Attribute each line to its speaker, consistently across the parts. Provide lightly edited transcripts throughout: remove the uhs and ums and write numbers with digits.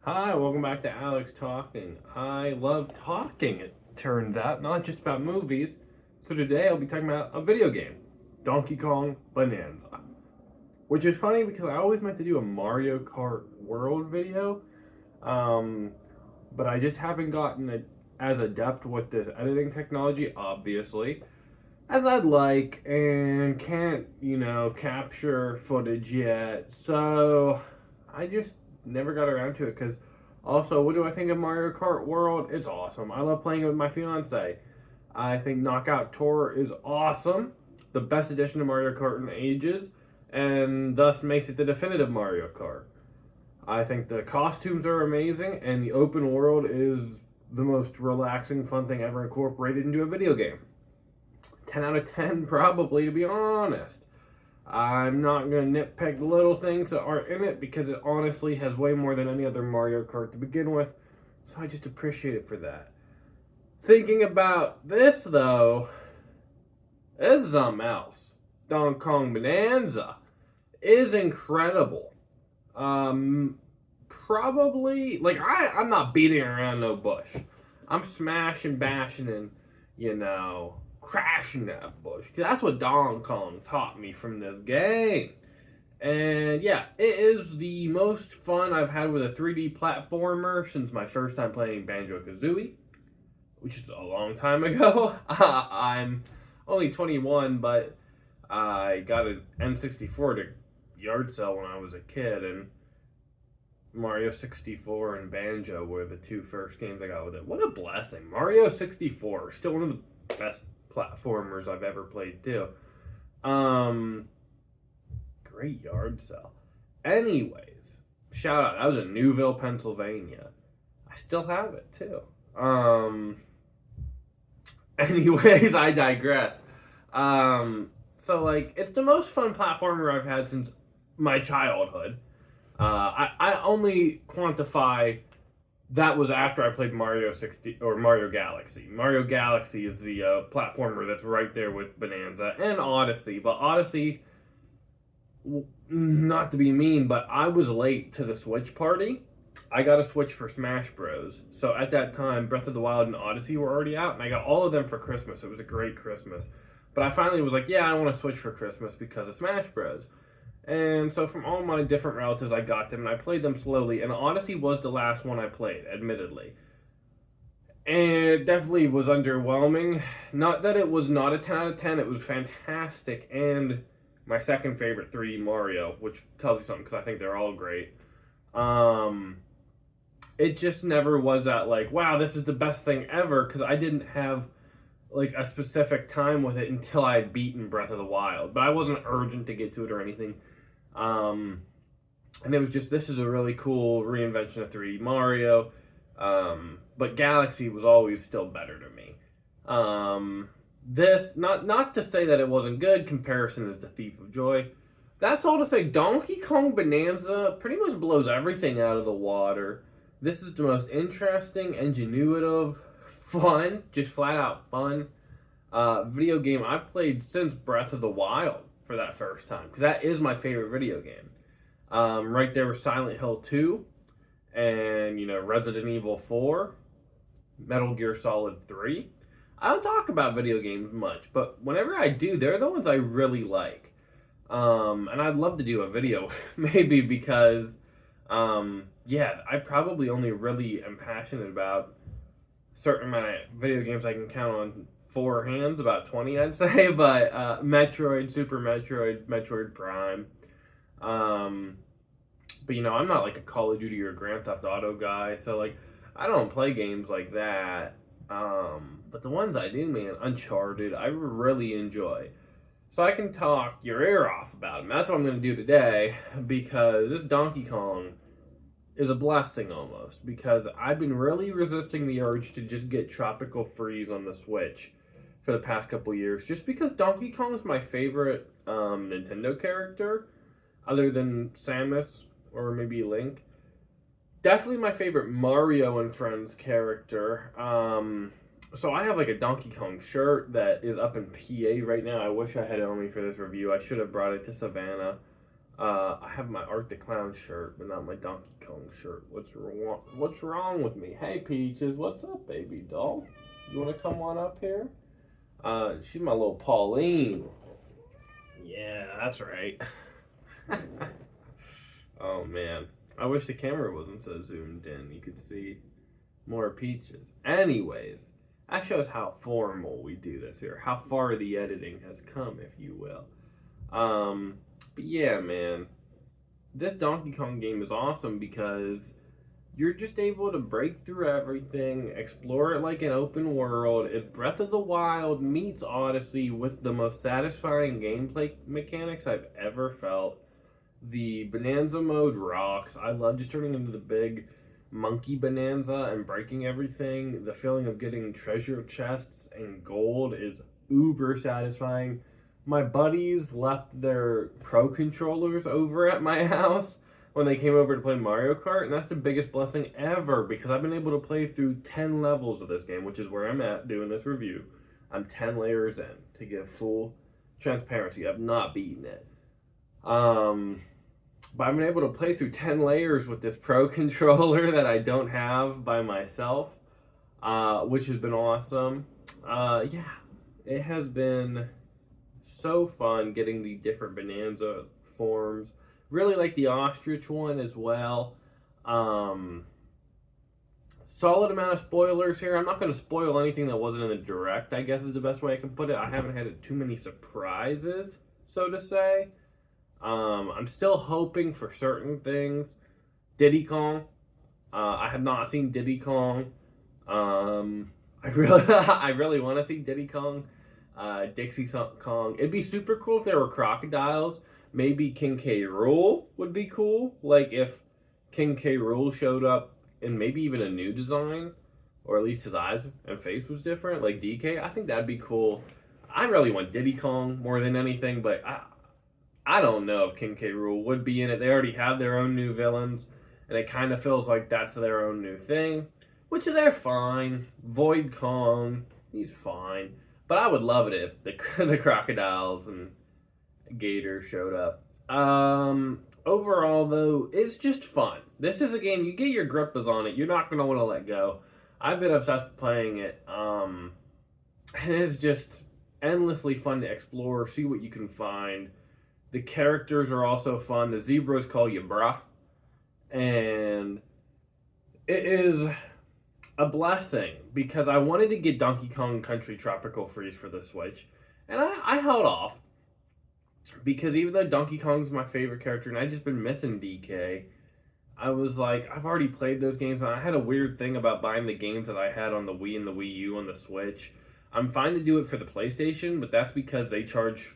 Speaker 1: Hi, welcome back to Alex Talking. I love talking, it turns out, not just about movies. So today I'll be talking about a video game, Donkey Kong Bonanza. Which is funny because I always meant to do a Mario Kart World video, um, but I just haven't gotten as adept with this editing technology, obviously, as I'd like, and can't, capture footage yet. So I just never got around to it because also, what do I think of Mario Kart World? It's awesome. I love playing it with my fiance. I think Knockout Tour is awesome, the best edition of Mario Kart in ages, and thus makes it the definitive Mario Kart. I think the costumes are amazing, and the open world is the most relaxing, fun thing ever incorporated into a video game. 10 out of 10, probably, to be honest. I'm not going to nitpick little things that aren't in it because it honestly has way more than any other Mario Kart to begin with, so I just appreciate it for that. Thinking about this, though, this is something else. Donkey Kong Bonanza is incredible. Probably, I'm not beating around no bush. I'm smashing, bashing, and, crashing that bush. That's what Donkey Kong taught me from this game. And yeah, it is the most fun I've had with a 3D platformer since my first time playing Banjo Kazooie, which is a long time ago. I'm only 21, but I got an N64 to yard sale when I was a kid, and Mario 64 and Banjo were the two first games I got with it. What a blessing. Mario 64, still one of the best platformers I've ever played too. Great yard sale. Anyways, shout out. That was in Newville, Pennsylvania. I still have it too. Anyways, I digress. It's the most fun platformer I've had since my childhood. I only quantify that was after I played Mario 60 or Mario Galaxy. Mario Galaxy is the platformer that's right there with Bonanza and Odyssey, but Odyssey, not to be mean, but I was late to the Switch party. I got a Switch for Smash Bros. So at that time, Breath of the Wild and Odyssey were already out, and I got all of them for Christmas. It was a great Christmas. But I finally was like, yeah, I want to Switch for Christmas because of Smash Bros. And so from all my different relatives, I got them, and I played them slowly. And Odyssey was the last one I played, admittedly. And it definitely was underwhelming. Not that it was not a 10 out of 10, it was fantastic. And my second favorite 3D Mario, which tells you something because I think they're all great. It just never was that, like, wow, this is the best thing ever, because I didn't have like a specific time with it until I had beaten Breath of the Wild. But I wasn't urgent to get to it or anything. And it was just, this is a really cool reinvention of 3D Mario. But Galaxy was always still better to me. This, not to say that it wasn't good, comparison is the thief of joy. That's all to say, Donkey Kong Bonanza pretty much blows everything out of the water. This is the most interesting, ingenuitive, fun, just flat out fun video game I've played since Breath of the Wild for that first time, because that is my favorite video game. Right there with Silent Hill 2 and, Resident Evil 4, Metal Gear Solid 3. I don't talk about video games much, but whenever I do, they're the ones I really like. And I'd love to do a video, maybe because, I probably only really am passionate about certain amount of video games I can count on four hands, about 20, I'd say. But Metroid, Super Metroid, Metroid Prime. But I'm not like a Call of Duty or Grand Theft Auto guy, so like I don't play games like that. But the ones I do, man, Uncharted, I really enjoy. So I can talk your ear off about them. That's what I'm going to do today, because this Donkey Kong is a blessing almost, because I've been really resisting the urge to just get Tropical Freeze on the Switch for the past couple years, just because Donkey Kong is my favorite Nintendo character, other than Samus or maybe Link. Definitely my favorite Mario and Friends character. So I have like a Donkey Kong shirt that is up in PA right now. I wish I had it on me for this review. I should have brought it to Savannah. I have my Art the Clown shirt, but not my Donkey Kong shirt. What's wrong with me? Hey, Peaches, what's up, baby doll? You want to come on up here? She's my little Pauline. Yeah, that's right. Oh, man. I wish the camera wasn't so zoomed in. You could see more Peaches. Anyways, that shows how formal we do this here. How far the editing has come, if you will. But yeah, man. This Donkey Kong game is awesome because you're just able to break through everything, explore it like an open world. It's Breath of the Wild meets Odyssey with the most satisfying gameplay mechanics I've ever felt. The Bonanza mode rocks. I love just turning into the big monkey Bonanza and breaking everything. The feeling of getting treasure chests and gold is uber satisfying. My buddies left their Pro controllers over at my house when they came over to play Mario Kart, and that's the biggest blessing ever because I've been able to play through 10 levels of this game, which is where I'm at doing this review. I'm 10 layers in to give full transparency. I've not beaten it. But I've been able to play through 10 layers with this Pro controller that I don't have by myself, which has been awesome. Yeah, it has been so fun getting the different Bonanza forms. Really like the ostrich one as well. Solid amount of spoilers here. I'm not going to spoil anything that wasn't in the direct, I guess is the best way I can put it. I haven't had too many surprises, so to say. I'm still hoping for certain things. Diddy Kong. I have not seen Diddy Kong. I really want to see Diddy Kong. Dixie Kong. It'd be super cool if there were crocodiles. Maybe King K. Rool would be cool. Like if King K. Rool showed up in maybe even a new design, or at least his eyes and face was different, like DK. I think that'd be cool. I really want Diddy Kong more than anything, but I don't know if King K. Rool would be in it. They already have their own new villains, and it kind of feels like that's their own new thing, which they're fine. Void Kong, he's fine. But I would love it if the crocodiles and gators showed up. Overall, though, it's just fun. This is a game, you get your grippers on it, you're not going to want to let go. I've been obsessed with playing it. And it's just endlessly fun to explore, see what you can find. The characters are also fun. The zebras call you brah. And it is a blessing because I wanted to get Donkey Kong Country Tropical Freeze for the Switch. And I held off because even though Donkey Kong's my favorite character and I've just been missing DK, I was like, I've already played those games. And I had a weird thing about buying the games that I had on the Wii and the Wii U on the Switch. I'm fine to do it for the PlayStation, but that's because they charge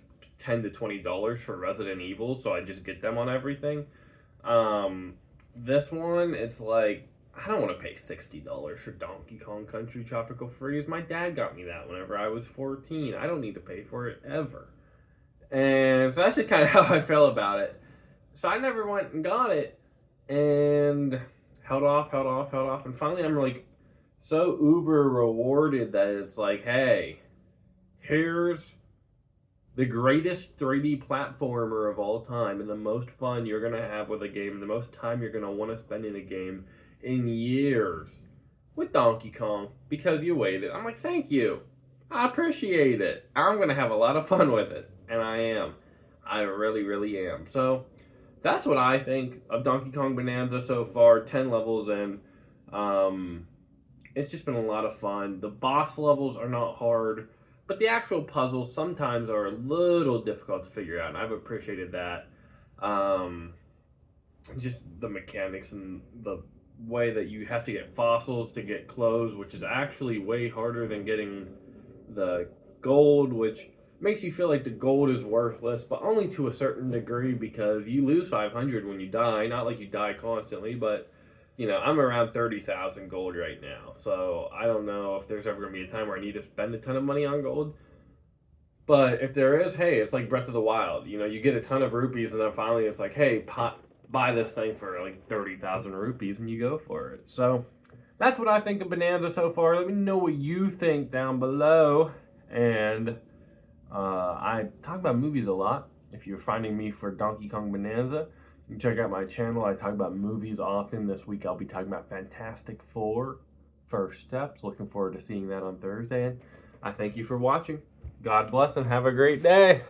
Speaker 1: $10 to $20 for Resident Evil, so I just get them on everything. This one, it's like, I don't want to pay $60 for Donkey Kong Country Tropical Freeze. My dad got me that whenever I was 14. I don't need to pay for it ever. And so that's just kind of how I felt about it. So I never went and got it and held off. And finally I'm like so uber rewarded that it's like, hey, here's the greatest 3D platformer of all time and the most fun you're going to have with a game, the most time you're going to want to spend in a game in years with Donkey Kong because you waited. I'm like, thank you. I appreciate it. I'm going to have a lot of fun with it. And I am. I really, really am. So that's what I think of Donkey Kong Bonanza so far. 10 levels in. It's just been a lot of fun. The boss levels are not hard, but the actual puzzles sometimes are a little difficult to figure out, and I've appreciated that. Just the mechanics and the way that you have to get fossils to get clothes, which is actually way harder than getting the gold, which makes you feel like the gold is worthless, but only to a certain degree because you lose 500 when you die. Not like you die constantly, but you know, I'm around 30,000 gold right now, so I don't know if there's ever going to be a time where I need to spend a ton of money on gold. But if there is, hey, it's like Breath of the Wild. You know, you get a ton of rupees, and then finally it's like, hey, buy this thing for like 30,000 rupees, and you go for it. So that's what I think of Bonanza so far. Let me know what you think down below. And I talk about movies a lot, If you're finding me for Donkey Kong Bonanza, you can check out my channel. I talk about movies often. This week I'll be talking about Fantastic Four, First Steps. Looking forward to seeing that on Thursday. And I thank you for watching. God bless and have a great day.